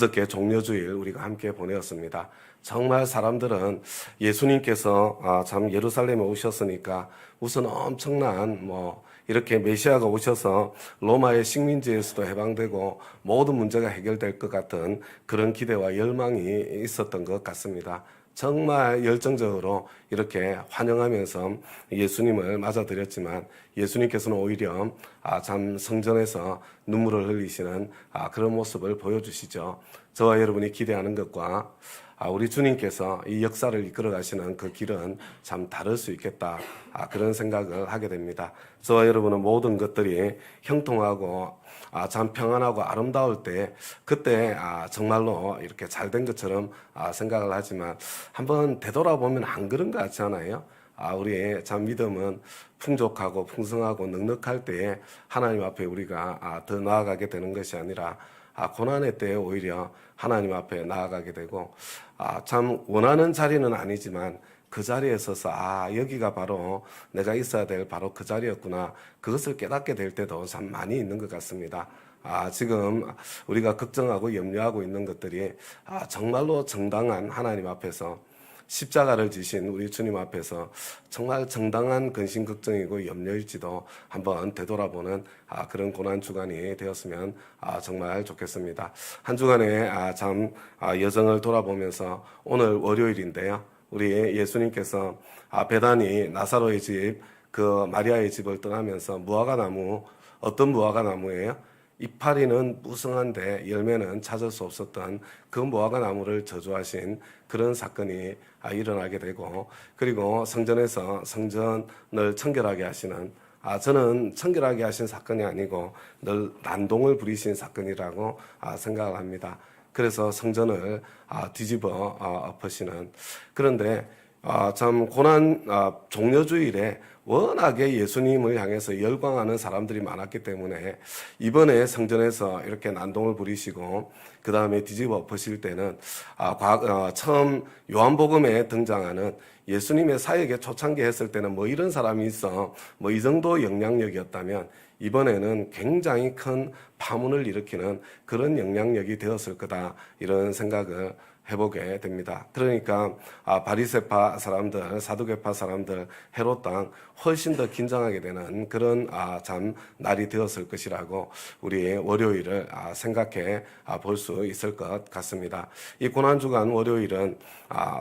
그저께 종려주일 우리가 함께 보내었습니다. 정말 사람들은 예수님께서 참 예루살렘에 오셨으니까 우선 엄청난 이렇게 메시아가 오셔서 로마의 식민지에서도 해방되고 모든 문제가 해결될 것 같은 그런 기대와 열망이 있었던 것 같습니다. 정말 열정적으로 이렇게 환영하면서 예수님을 맞아들였지만 예수님께서는 오히려 참 성전에서 눈물을 흘리시는 그런 모습을 보여주시죠. 저와 여러분이 기대하는 것과 우리 주님께서 이 역사를 이끌어 가시는 그 길은 참 다를 수 있겠다. 그런 생각을 하게 됩니다. 저와 여러분은 모든 것들이 형통하고 참 평안하고 아름다울 때 그때 정말로 이렇게 잘된 것처럼 생각을 하지만 한번 되돌아보면 안 그런 것 같지 않아요? 우리의 참 믿음은 풍족하고 풍성하고 넉넉할 때에 하나님 앞에 우리가 더 나아가게 되는 것이 아니라 고난의 때에 오히려 하나님 앞에 나아가게 되고 참 원하는 자리는 아니지만 그 자리에 서서 여기가 바로 내가 있어야 될 바로 그 자리였구나, 그것을 깨닫게 될 때도 참 많이 있는 것 같습니다. 지금 우리가 걱정하고 염려하고 있는 것들이 정말로 정당한 하나님 앞에서 십자가를 지신 우리 주님 앞에서 정말 정당한 근심 걱정이고 염려일지도 한번 되돌아보는 그런 고난 주간이 되었으면 정말 좋겠습니다. 한 주간의 참 여정을 돌아보면서 오늘 월요일인데요. 우리 예수님께서 베다니 나사로의 집, 그 마리아의 집을 떠나면서 무화과나무, 어떤 무화과나무예요? 이파리는 무성한데 열매는 찾을 수 없었던 그 무화과나무를 저주하신 그런 사건이 일어나게 되고, 그리고 성전에서 성전을 청결하게 하시는, 저는 청결하게 하신 사건이 아니고 늘 난동을 부리신 사건이라고 생각을 합니다. 그래서 성전을 뒤집어 엎으시는. 그런데 참 고난 종려주일에 워낙에 예수님을 향해서 열광하는 사람들이 많았기 때문에 이번에 성전에서 이렇게 난동을 부리시고 그 다음에 뒤집어 엎으실 때는 처음 요한복음에 등장하는 예수님의 사역에 초창기 했을 때는 이런 사람이 있어 이 정도 영향력이었다면 이번에는 굉장히 큰 파문을 일으키는 그런 영향력이 되었을 거다, 이런 생각을 해보게 됩니다. 그러니까 바리새파 사람들, 사두개파 사람들, 헤롯 땅 훨씬 더 긴장하게 되는 그런 참 날이 되었을 것이라고 우리 월요일을 생각해 볼 수 있을 것 같습니다. 이 고난주간 월요일은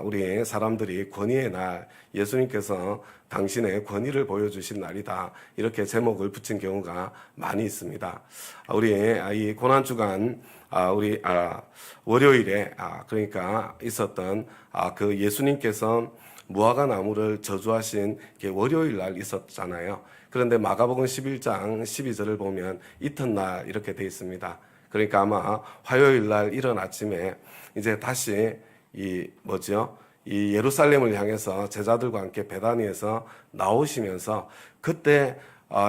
우리 사람들이 권위의 날, 예수님께서 당신의 권위를 보여주신 날이다, 이렇게 제목을 붙인 경우가 많이 있습니다. 우리 이 고난주간 우리 월요일에 그러니까 있었던 그 예수님께서 무화과 나무를 저주하신 게 월요일 날 있었잖아요. 그런데 마가복음 11장 12절을 보면 이튿날 이렇게 돼 있습니다. 그러니까 아마 화요일 날 이른 아침에 이제 다시 이 예루살렘을 향해서 제자들과 함께 베다니에서 나오시면서 그때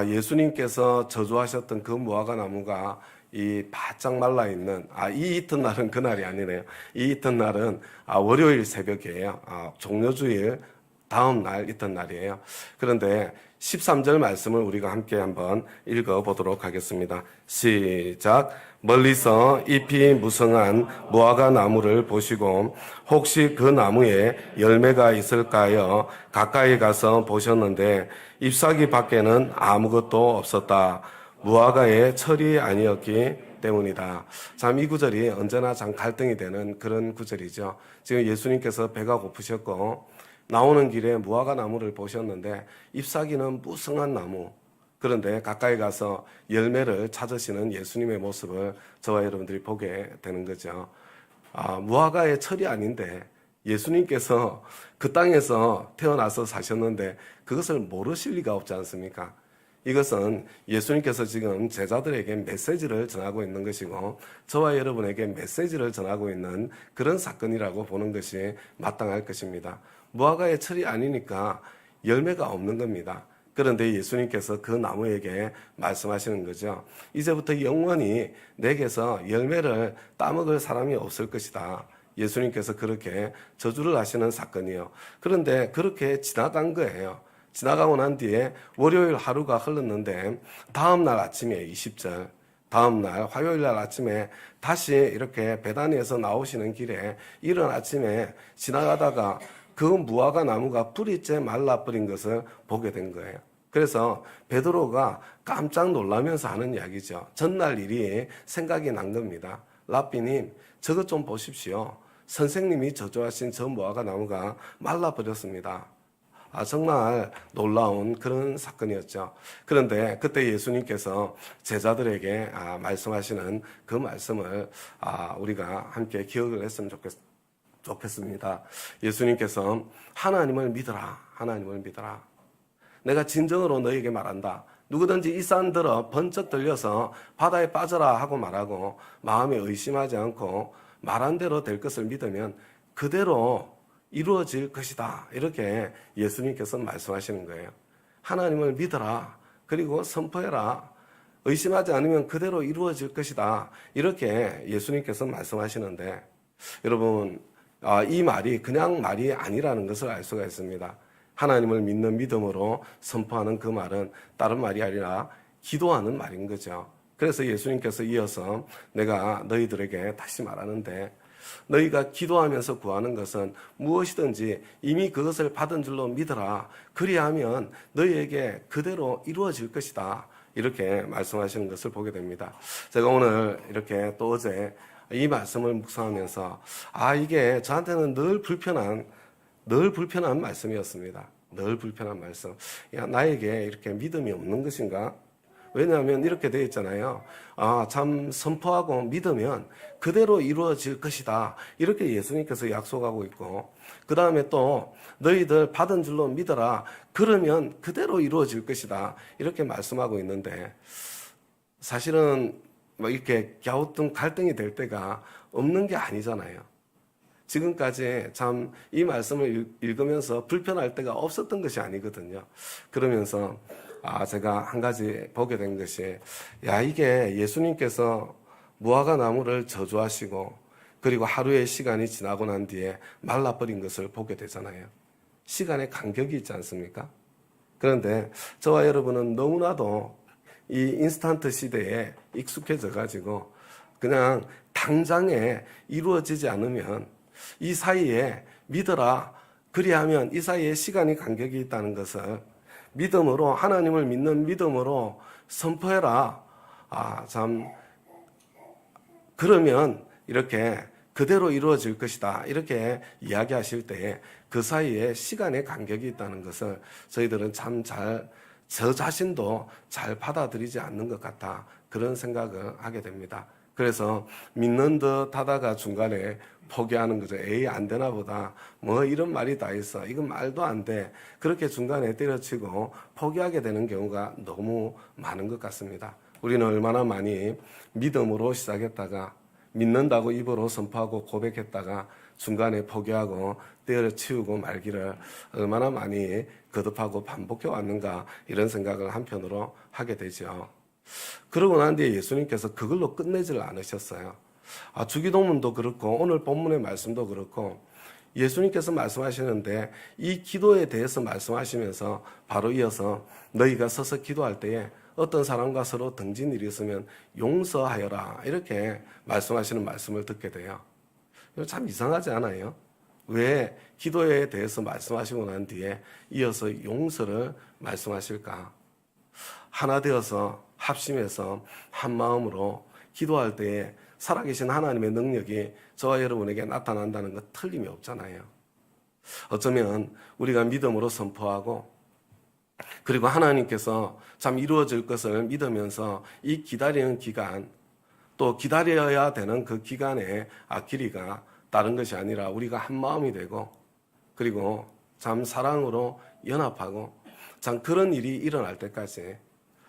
예수님께서 저주하셨던 그 무화과 나무가 이 바짝 말라 있는 이 이튿날은 그날이 아니네요. 이 이튿날은 월요일 새벽이에요. 종려주일 다음 날 이튿날이에요. 그런데 13절 말씀을 우리가 함께 한번 읽어보도록 하겠습니다. 시작. 멀리서 잎이 무성한 무화과 나무를 보시고 혹시 그 나무에 열매가 있을까요? 가까이 가서 보셨는데 잎사귀 밖에는 아무것도 없었다. 무화과의 철이 아니었기 때문이다. 참 이 구절이 언제나 참 갈등이 되는 그런 구절이죠. 지금 예수님께서 배가 고프셨고 나오는 길에 무화과 나무를 보셨는데 잎사귀는 무성한 나무, 그런데 가까이 가서 열매를 찾으시는 예수님의 모습을 저와 여러분들이 보게 되는 거죠. 무화과의 철이 아닌데 예수님께서 그 땅에서 태어나서 사셨는데 그것을 모르실 리가 없지 않습니까? 이것은 예수님께서 지금 제자들에게 메시지를 전하고 있는 것이고 저와 여러분에게 메시지를 전하고 있는 그런 사건이라고 보는 것이 마땅할 것입니다. 무화과의 철이 아니니까 열매가 없는 겁니다. 그런데 예수님께서 그 나무에게 말씀하시는 거죠. 이제부터 영원히 내게서 열매를 따먹을 사람이 없을 것이다. 예수님께서 그렇게 저주를 하시는 사건이요. 그런데 그렇게 지나간 거예요. 지나가고 난 뒤에 월요일 하루가 흘렀는데 다음 날 아침에 20절 다음 날 화요일 날 아침에 다시 이렇게 베다니에서 나오시는 길에 이른 아침에 지나가다가 그 무화과 나무가 뿌리째 말라버린 것을 보게 된 거예요. 그래서 베드로가 깜짝 놀라면서 하는 이야기죠. 전날 일이 생각이 난 겁니다. 랍비님, 저것 좀 보십시오. 선생님이 저주하신 저 무화과 나무가 말라버렸습니다. 정말 놀라운 그런 사건이었죠. 그런데 그때 예수님께서 제자들에게 말씀하시는 그 말씀을 우리가 함께 기억을 했으면 좋겠습니다. 예수님께서 하나님을 믿어라. 하나님을 믿어라. 내가 진정으로 너에게 말한다. 누구든지 이 산 들어 번쩍 들려서 바다에 빠져라 하고 말하고 마음에 의심하지 않고 말한 대로 될 것을 믿으면 그대로 이루어질 것이다. 이렇게 예수님께서 말씀하시는 거예요. 하나님을 믿어라. 그리고 선포해라. 의심하지 않으면 그대로 이루어질 것이다. 이렇게 예수님께서 말씀하시는데 여러분 이 말이 그냥 말이 아니라는 것을 알 수가 있습니다. 하나님을 믿는 믿음으로 선포하는 그 말은 다른 말이 아니라 기도하는 말인 거죠. 그래서 예수님께서 이어서 내가 너희들에게 다시 말하는데 너희가 기도하면서 구하는 것은 무엇이든지 이미 그것을 받은 줄로 믿어라. 그리하면 너희에게 그대로 이루어질 것이다. 이렇게 말씀하시는 것을 보게 됩니다. 제가 오늘 이렇게 또 어제 이 말씀을 묵상하면서 이게 저한테는 늘 불편한 말씀이었습니다. 늘 불편한 말씀. 나에게 이렇게 믿음이 없는 것인가? 왜냐하면 이렇게 되어 있잖아요. 참 선포하고 믿으면 그대로 이루어질 것이다. 이렇게 예수님께서 약속하고 있고 그 다음에 또 너희들 받은 줄로 믿어라. 그러면 그대로 이루어질 것이다. 이렇게 말씀하고 있는데 사실은 이렇게 갸우뚱 갈등이 될 때가 없는 게 아니잖아요. 지금까지 참 이 말씀을 읽으면서 불편할 때가 없었던 것이 아니거든요. 그러면서 제가 한 가지 보게 된 것이 이게 예수님께서 무화과 나무를 저주하시고 그리고 하루의 시간이 지나고 난 뒤에 말라버린 것을 보게 되잖아요. 시간의 간격이 있지 않습니까? 그런데 저와 여러분은 너무나도 이 인스턴트 시대에 익숙해져 가지고 그냥 당장에 이루어지지 않으면 이 사이에 믿어라. 그리하면 이 사이에 시간이 간격이 있다는 것을 믿음으로 하나님을 믿는 믿음으로 선포해라. 그러면 이렇게 그대로 이루어질 것이다. 이렇게 이야기하실 때에 그 사이에 시간의 간격이 있다는 것을 저희들은 저 자신도 잘 받아들이지 않는 것 같아. 그런 생각을 하게 됩니다. 그래서 믿는 듯 하다가 중간에 포기하는 거죠. 에이, 안 되나 보다. 이런 말이 다 있어. 이건 말도 안 돼. 그렇게 중간에 때려치고 포기하게 되는 경우가 너무 많은 것 같습니다. 우리는 얼마나 많이 믿음으로 시작했다가 믿는다고 입으로 선포하고 고백했다가 중간에 포기하고 때려치우고 말기를 얼마나 많이 거듭하고 반복해 왔는가 이런 생각을 한편으로 하게 되죠. 그러고 난 뒤에 예수님께서 그걸로 끝내지를 않으셨어요. 주기도문도 그렇고 오늘 본문의 말씀도 그렇고 예수님께서 말씀하시는데 이 기도에 대해서 말씀하시면서 바로 이어서 너희가 서서 기도할 때에 어떤 사람과 서로 등진 일이 있으면 용서하여라 이렇게 말씀하시는 말씀을 듣게 돼요. 참 이상하지 않아요? 왜 기도에 대해서 말씀하시고 난 뒤에 이어서 용서를 말씀하실까? 하나 되어서 합심해서 한 마음으로 기도할 때에 살아계신 하나님의 능력이 저와 여러분에게 나타난다는 것 틀림이 없잖아요. 어쩌면 우리가 믿음으로 선포하고 그리고 하나님께서 참 이루어질 것을 믿으면서 이 기다리는 기간 또 기다려야 되는 그 기간의 길이가 다른 것이 아니라 우리가 한 마음이 되고 그리고 참 사랑으로 연합하고 참 그런 일이 일어날 때까지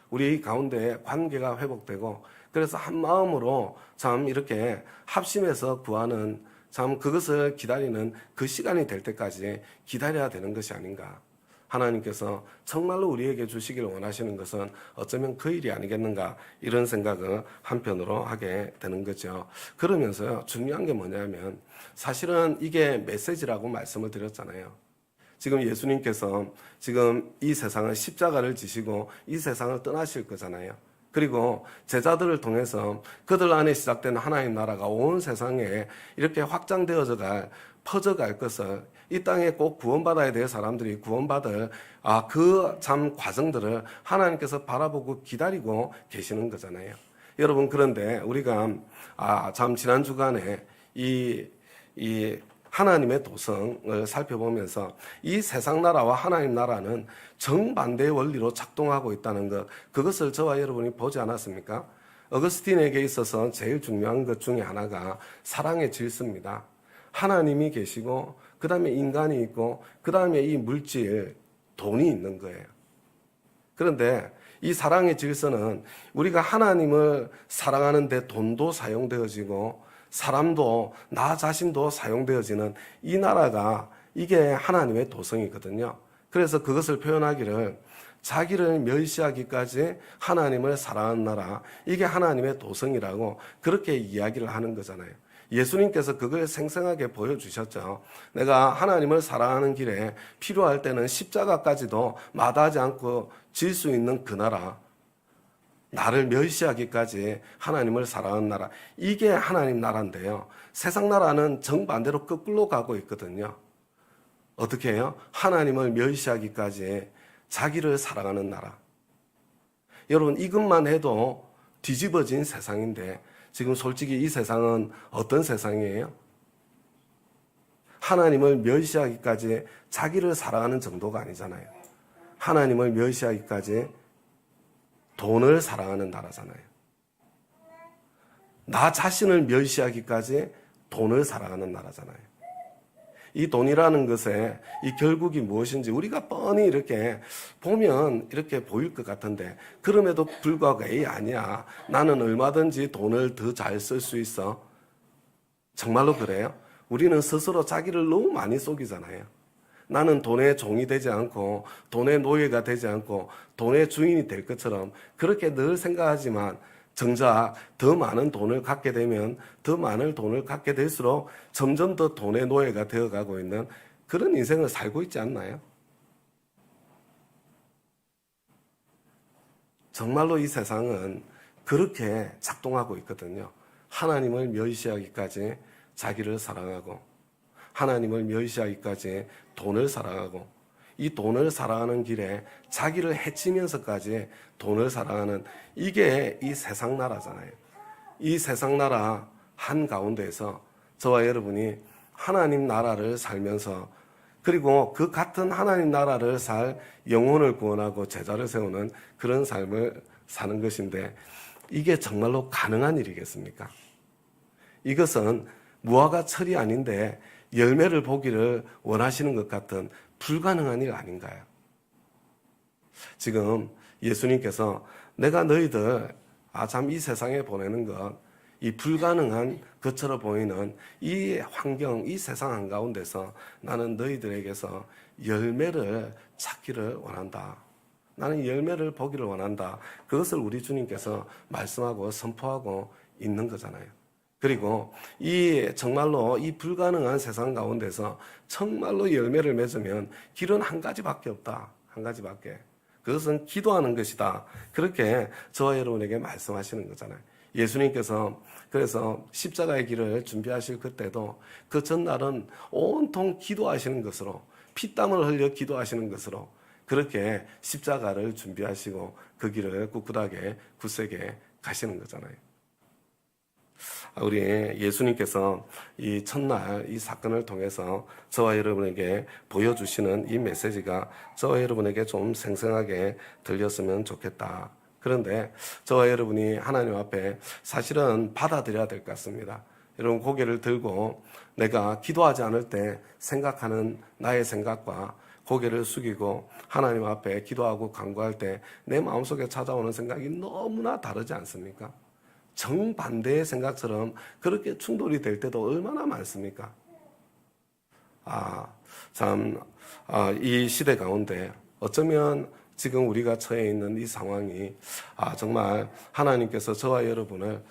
우리 가운데 관계가 회복되고 그래서 한 마음으로 참 이렇게 합심해서 구하는 참 그것을 기다리는 그 시간이 될 때까지 기다려야 되는 것이 아닌가. 하나님께서 정말로 우리에게 주시기를 원하시는 것은 어쩌면 그 일이 아니겠는가 이런 생각을 한편으로 하게 되는 거죠. 그러면서요 중요한 게 뭐냐면 사실은 이게 메시지라고 말씀을 드렸잖아요. 지금 예수님께서 지금 이 세상을 십자가를 지시고 이 세상을 떠나실 거잖아요. 그리고 제자들을 통해서 그들 안에 시작된 하나님 나라가 온 세상에 이렇게 확장되어져 퍼져갈 것을, 이 땅에 꼭 구원받아야 될 사람들이 구원받을 그 참 과정들을 하나님께서 바라보고 기다리고 계시는 거잖아요. 여러분, 그런데 우리가 참 지난 주간에 이 하나님의 도성을 살펴보면서 이 세상 나라와 하나님 나라는 정반대의 원리로 작동하고 있다는 것, 그것을 저와 여러분이 보지 않았습니까? 어거스틴에게 있어서 제일 중요한 것 중에 하나가 사랑의 질서입니다. 하나님이 계시고 그 다음에 인간이 있고 그 다음에 이 물질, 돈이 있는 거예요. 그런데 이 사랑의 질서는 우리가 하나님을 사랑하는데 돈도 사용되어지고 사람도 나 자신도 사용되어지는 이 나라가, 이게 하나님의 도성이거든요. 그래서 그것을 표현하기를 자기를 멸시하기까지 하나님을 사랑하는 나라, 이게 하나님의 도성이라고 그렇게 이야기를 하는 거잖아요. 예수님께서 그걸 생생하게 보여주셨죠. 내가 하나님을 사랑하는 길에 필요할 때는 십자가까지도 마다하지 않고 질 수 있는 그 나라, 나를 멸시하기까지 하나님을 사랑하는 나라, 이게 하나님 나라인데요. 세상 나라는 정반대로 거꾸로 가고 있거든요. 어떻게 해요? 하나님을 멸시하기까지 자기를 사랑하는 나라. 여러분, 이것만 해도 뒤집어진 세상인데 지금 솔직히 이 세상은 어떤 세상이에요? 하나님을 멸시하기까지 자기를 사랑하는 정도가 아니잖아요. 하나님을 멸시하기까지 돈을 사랑하는 나라잖아요. 나 자신을 멸시하기까지 돈을 사랑하는 나라잖아요. 이 돈이라는 것의 이 결국이 무엇인지 우리가 뻔히 이렇게 보면 이렇게 보일 것 같은데, 그럼에도 불구하고 아니야, 나는 얼마든지 돈을 더 잘 쓸 수 있어. 정말로 그래요? 우리는 스스로 자기를 너무 많이 속이잖아요. 나는 돈의 종이 되지 않고 돈의 노예가 되지 않고 돈의 주인이 될 것처럼 그렇게 늘 생각하지만, 정작 더 많은 돈을 갖게 되면 더 많은 돈을 갖게 될수록 점점 더 돈의 노예가 되어가고 있는 그런 인생을 살고 있지 않나요? 정말로 이 세상은 그렇게 작동하고 있거든요. 하나님을 멸시하기까지 자기를 사랑하고, 하나님을 멸시하기까지 돈을 사랑하고, 이 돈을 사랑하는 길에 자기를 해치면서까지 돈을 사랑하는, 이게 이 세상 나라잖아요. 이 세상 나라 한가운데에서 저와 여러분이 하나님 나라를 살면서, 그리고 그 같은 하나님 나라를 살 영혼을 구원하고 제자를 세우는 그런 삶을 사는 것인데, 이게 정말로 가능한 일이겠습니까? 이것은 무화과 철이 아닌데 열매를 보기를 원하시는 것 같은 불가능한 일 아닌가요? 지금 예수님께서 내가 너희들 참 이 세상에 보내는 것, 이 불가능한 것처럼 보이는 이 환경, 이 세상 한가운데서 나는 너희들에게서 열매를 찾기를 원한다. 나는 열매를 보기를 원한다. 그것을 우리 주님께서 말씀하고 선포하고 있는 거잖아요. 그리고 정말로 이 불가능한 세상 가운데서 정말로 열매를 맺으면 길은 한 가지밖에 없다. 한 가지밖에. 그것은 기도하는 것이다. 그렇게 저와 여러분에게 말씀하시는 거잖아요. 예수님께서 그래서 십자가의 길을 준비하실 그때도 그 전날은 온통 기도하시는 것으로, 피땀을 흘려 기도하시는 것으로 그렇게 십자가를 준비하시고 그 길을 꿋꿋하게 굳세게 가시는 거잖아요. 우리 예수님께서 이 첫날 이 사건을 통해서 저와 여러분에게 보여주시는 이 메시지가 저와 여러분에게 좀 생생하게 들렸으면 좋겠다. 그런데 저와 여러분이 하나님 앞에 사실은 받아들여야 될 것 같습니다. 여러분, 고개를 들고 내가 기도하지 않을 때 생각하는 나의 생각과 고개를 숙이고 하나님 앞에 기도하고 간구할 때 내 마음속에 찾아오는 생각이 너무나 다르지 않습니까? 정반대의 생각처럼 그렇게 충돌이 될 때도 얼마나 많습니까? 이 시대 가운데 어쩌면 지금 우리가 처해 있는 이 상황이 정말 하나님께서 저와 여러분을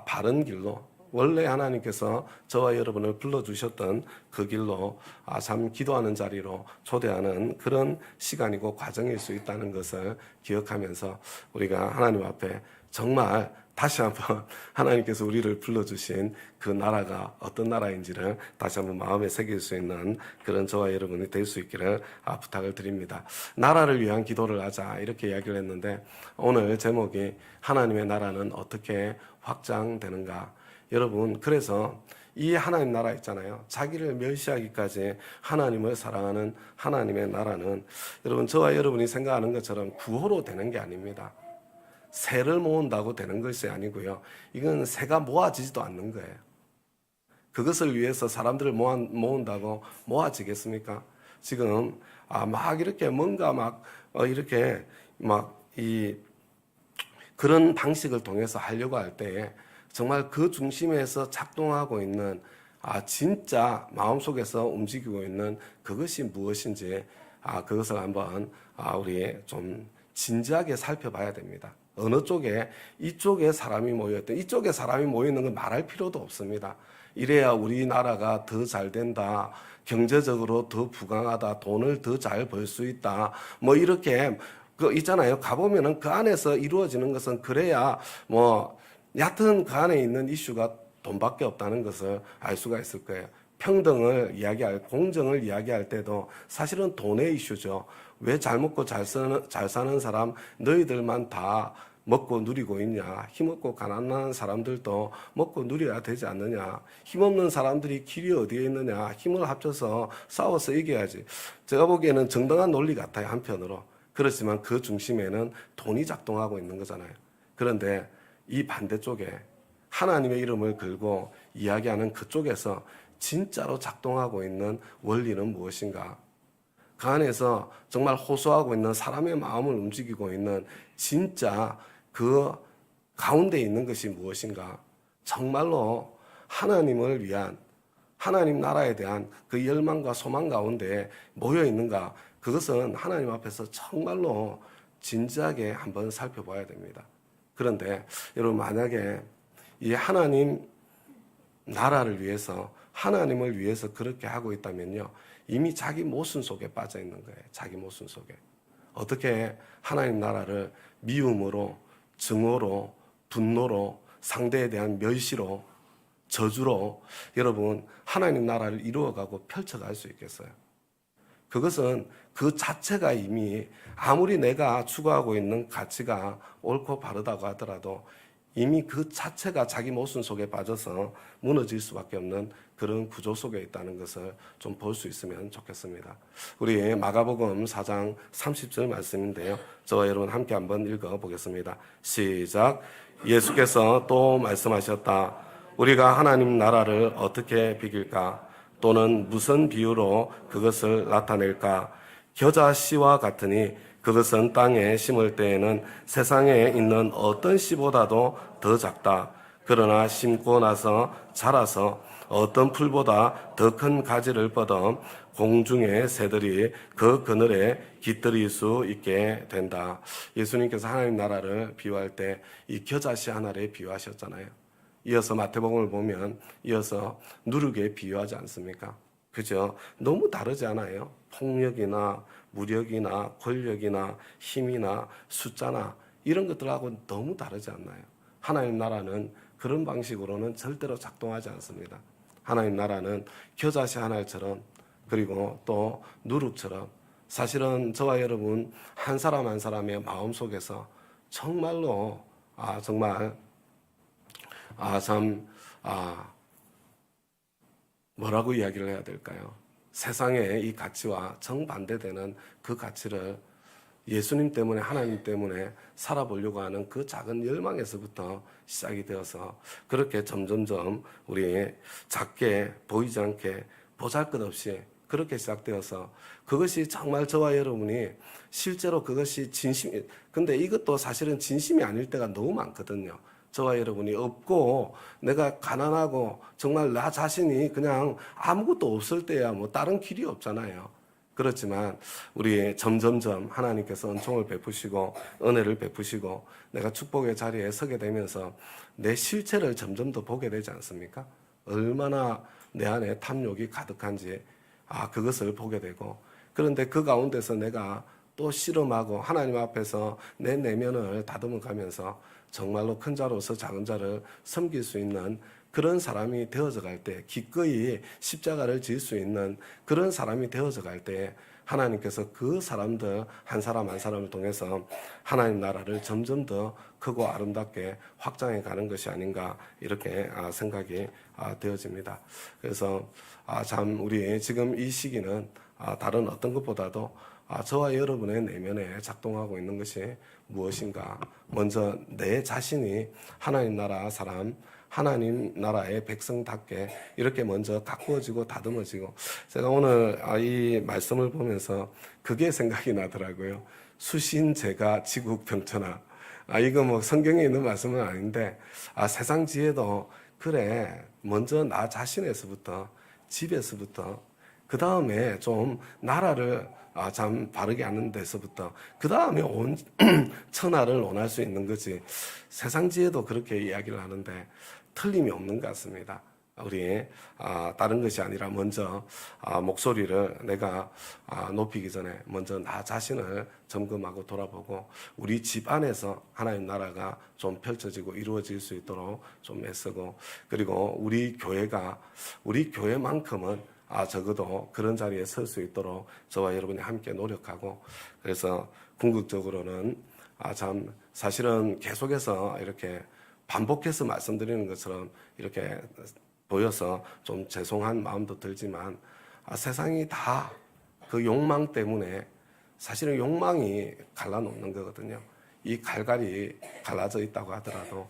바른 길로, 원래 하나님께서 저와 여러분을 불러주셨던 그 길로 참 기도하는 자리로 초대하는 그런 시간이고 과정일 수 있다는 것을 기억하면서 우리가 하나님 앞에 정말 다시 한번 하나님께서 우리를 불러주신 그 나라가 어떤 나라인지를 다시 한번 마음에 새길 수 있는 그런 저와 여러분이 될 수 있기를 부탁을 드립니다. 나라를 위한 기도를 하자 이렇게 이야기를 했는데 오늘 제목이 하나님의 나라는 어떻게 확장되는가. 여러분, 그래서 이 하나님 나라 있잖아요. 자기를 멸시하기까지 하나님을 사랑하는 하나님의 나라는 여러분, 저와 여러분이 생각하는 것처럼 구호로 되는 게 아닙니다. 새를 모은다고 되는 것이 아니고요. 이건 새가 모아지지도 않는 거예요. 그것을 위해서 사람들을 모은다고 모아지겠습니까? 지금 막 이렇게 뭔가 이렇게 그런 방식을 통해서 하려고 할 때에 정말 그 중심에서 작동하고 있는 진짜 마음속에서 움직이고 있는 그것이 무엇인지 그것을 한번 우리 좀 진지하게 살펴봐야 됩니다. 어느 쪽에 이쪽에 사람이 모여있든 이쪽에 사람이 모이는 건 말할 필요도 없습니다. 이래야 우리나라가 더 잘 된다. 경제적으로 더 부강하다. 돈을 더 잘 벌 수 있다. 뭐 이렇게 있잖아요. 가보면은 그 안에서 이루어지는 것은 그래야 얕은 그 안에 있는 이슈가 돈밖에 없다는 것을 알 수가 있을 거예요. 평등을 공정을 이야기할 때도 사실은 돈의 이슈죠. 왜 잘 먹고 잘 사는 사람 너희들만 다 먹고 누리고 있냐? 힘없고 가난한 사람들도 먹고 누려야 되지 않느냐? 힘없는 사람들이 길이 어디에 있느냐? 힘을 합쳐서 싸워서 이겨야지. 제가 보기에는 정당한 논리 같아요, 한편으로. 그렇지만 그 중심에는 돈이 작동하고 있는 거잖아요. 그런데 이 반대쪽에 하나님의 이름을 걸고 이야기하는 그쪽에서 진짜로 작동하고 있는 원리는 무엇인가? 그 안에서 정말 호소하고 있는 사람의 마음을 움직이고 있는 진짜 그 가운데 있는 것이 무엇인가? 정말로 하나님을 위한 하나님 나라에 대한 그 열망과 소망 가운데 모여 있는가? 그것은 하나님 앞에서 정말로 진지하게 한번 살펴봐야 됩니다. 그런데 여러분, 만약에 이 하나님 나라를 위해서 하나님을 위해서 그렇게 하고 있다면요, 이미 자기 모순 속에 빠져 있는 거예요. 자기 모순 속에. 어떻게 하나님 나라를 미움으로, 증오로, 분노로, 상대에 대한 멸시로, 저주로 여러분 하나님 나라를 이루어가고 펼쳐갈 수 있겠어요? 그것은 그 자체가 이미 아무리 내가 추구하고 있는 가치가 옳고 바르다고 하더라도 이미 그 자체가 자기 모순 속에 빠져서 무너질 수밖에 없는 그런 구조 속에 있다는 것을 좀 볼 수 있으면 좋겠습니다. 우리 마가복음 4장 30절 말씀인데요. 저와 여러분 함께 한번 읽어보겠습니다. 시작. 예수께서 또 말씀하셨다. 우리가 하나님 나라를 어떻게 비길까? 또는 무슨 비유로 그것을 나타낼까? 겨자 씨와 같으니 그것은 땅에 심을 때에는 세상에 있는 어떤 씨보다도 더 작다. 그러나 심고 나서 자라서 어떤 풀보다 더 큰 가지를 뻗어 공중의 새들이 그 그늘에 깃들일 수 있게 된다. 예수님께서 하나님 나라를 비유할 때 이 겨자씨 하나를 비유하셨잖아요. 이어서 마태복음을 보면 이어서 누룩에 비유하지 않습니까? 그죠? 너무 다르지 않아요? 폭력이나 무력이나 권력이나 힘이나 숫자나 이런 것들하고 너무 다르지 않나요? 하나님 나라는 그런 방식으로는 절대로 작동하지 않습니다. 하나님 나라는 겨자씨 하나처럼 그리고 또 누룩처럼 사실은 저와 여러분 한 사람 한 사람의 마음속에서 정말로 정말 뭐라고 이야기를 해야 될까요? 세상의 이 가치와 정반대되는 그 가치를 예수님 때문에 하나님 때문에 살아보려고 하는 그 작은 열망에서부터 시작이 되어서 그렇게 점점점 우리 작게 보이지 않게 보잘것없이 그렇게 시작되어서 그것이 정말 저와 여러분이 실제로 그것이 진심이 근데 이것도 사실은 진심이 아닐 때가 너무 많거든요. 저와 여러분이 없고 내가 가난하고 정말 나 자신이 그냥 아무것도 없을 때야 뭐 다른 길이 없잖아요. 그렇지만 우리 점점점 하나님께서 은총을 베푸시고 은혜를 베푸시고 내가 축복의 자리에 서게 되면서 내 실체를 점점 더 보게 되지 않습니까? 얼마나 내 안에 탐욕이 가득한지 그것을 보게 되고, 그런데 그 가운데서 내가 또 씨름하고 하나님 앞에서 내 내면을 다듬어 가면서 정말로 큰 자로서 작은 자를 섬길 수 있는 그런 사람이 되어져 갈 때, 기꺼이 십자가를 질 수 있는 그런 사람이 되어져 갈 때 하나님께서 그 사람들 한 사람 한 사람을 통해서 하나님 나라를 점점 더 크고 아름답게 확장해 가는 것이 아닌가, 이렇게 생각이 되어집니다. 그래서 참 우리 지금 이 시기는 다른 어떤 것보다도 저와 여러분의 내면에 작동하고 있는 것이 무엇인가, 먼저 내 자신이 하나님 나라 사람, 하나님 나라의 백성답게 이렇게 먼저 가꾸어지고 다듬어지고, 제가 오늘 이 말씀을 보면서 그게 생각이 나더라고요. 수신제가 지국병천하. 이거 뭐 성경에 있는 말씀은 아닌데, 세상 지혜도 그래, 먼저 나 자신에서부터, 집에서부터, 그 다음에 좀 나라를 참 바르게 하는 데서부터, 그 다음에 온 천하를 논할 수 있는 거지. 세상 지혜도 그렇게 이야기를 하는데 틀림이 없는 것 같습니다. 우리 다른 것이 아니라 먼저 목소리를 내가 높이기 전에 먼저 나 자신을 점검하고 돌아보고, 우리 집 안에서 하나님 나라가 좀 펼쳐지고 이루어질 수 있도록 좀 애쓰고, 그리고 우리 교회만큼은 적어도 그런 자리에 설 수 있도록 저와 여러분이 함께 노력하고, 그래서 궁극적으로는 참 사실은 계속해서 이렇게 반복해서 말씀드리는 것처럼 이렇게 보여서 좀 죄송한 마음도 들지만, 세상이 다 그 욕망 때문에, 사실은 욕망이 갈라놓는 거거든요. 이 갈갈이 갈라져 있다고 하더라도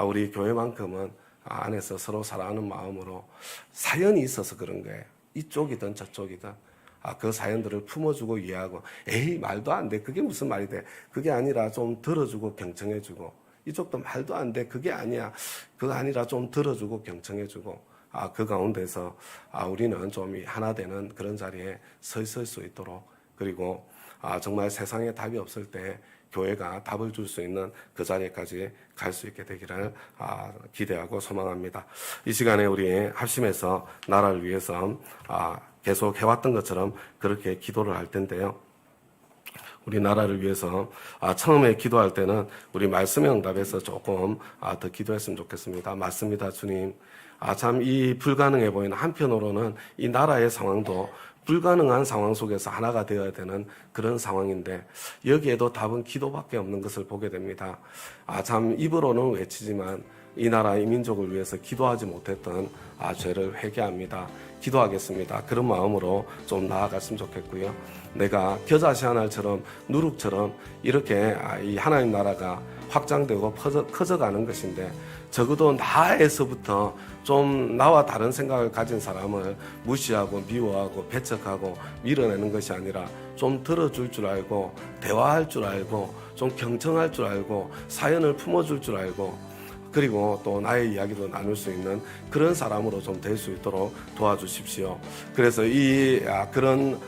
우리 교회만큼은 안에서 서로 사랑하는 마음으로, 사연이 있어서 그런 거예요. 이쪽이든 저쪽이든 그 사연들을 품어주고 이해하고, 에이 말도 안 돼, 그게 무슨 말이 돼, 그게 아니라 좀 들어주고 경청해주고, 이쪽도 말도 안 돼, 그게 아니야, 그거 아니라 좀 들어주고 경청해주고, 그 가운데서 우리는 좀 하나 되는 그런 자리에 서 있을 수 있도록, 그리고 정말 세상에 답이 없을 때 교회가 답을 줄 수 있는 그 자리까지 갈 수 있게 되기를 기대하고 소망합니다. 이 시간에 우리 합심해서 나라를 위해서 계속 해왔던 것처럼 그렇게 기도를 할 텐데요. 우리 나라를 위해서 처음에 기도할 때는 우리 말씀의 응답에서 조금 더 기도했으면 좋겠습니다. 맞습니다, 주님. 참 이 불가능해 보이는, 한편으로는 이 나라의 상황도 불가능한 상황 속에서 하나가 되어야 되는 그런 상황인데, 여기에도 답은 기도밖에 없는 것을 보게 됩니다. 참 입으로는 외치지만 이 나라, 이 민족을 위해서 기도하지 못했던 죄를 회개합니다. 기도하겠습니다. 그런 마음으로 좀 나아갔으면 좋겠고요. 내가 겨자씨하늘처럼 누룩처럼 이렇게 이 하나님 나라가 확장되고 커져가는 것인데, 적어도 나에서부터 좀 나와 다른 생각을 가진 사람을 무시하고 미워하고 배척하고 밀어내는 것이 아니라, 좀 들어줄 줄 알고 대화할 줄 알고 좀 경청할 줄 알고 사연을 품어줄 줄 알고, 그리고 또 나의 이야기도 나눌 수 있는 그런 사람으로 좀 될 수 있도록 도와주십시오. 그래서 그런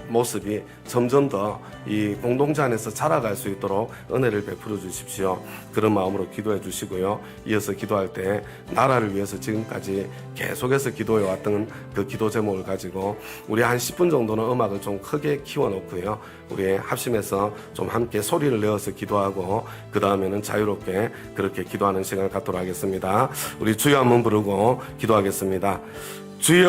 모습이 점점 더 이 공동체 안에서 자라갈 수 있도록 은혜를 베풀어 주십시오. 그런 마음으로 기도해 주시고요. 이어서 기도할 때 나라를 위해서 지금까지 계속해서 기도해 왔던 그 기도 제목을 가지고 우리 한 10분 정도는 음악을 좀 크게 키워놓고요. 우리 합심해서 좀 함께 소리를 내어서 기도하고, 그 다음에는 자유롭게 그렇게 기도하는 시간을 갖도록 하겠습니다. 우리 주여 한번 부르고 기도하겠습니다. 주여!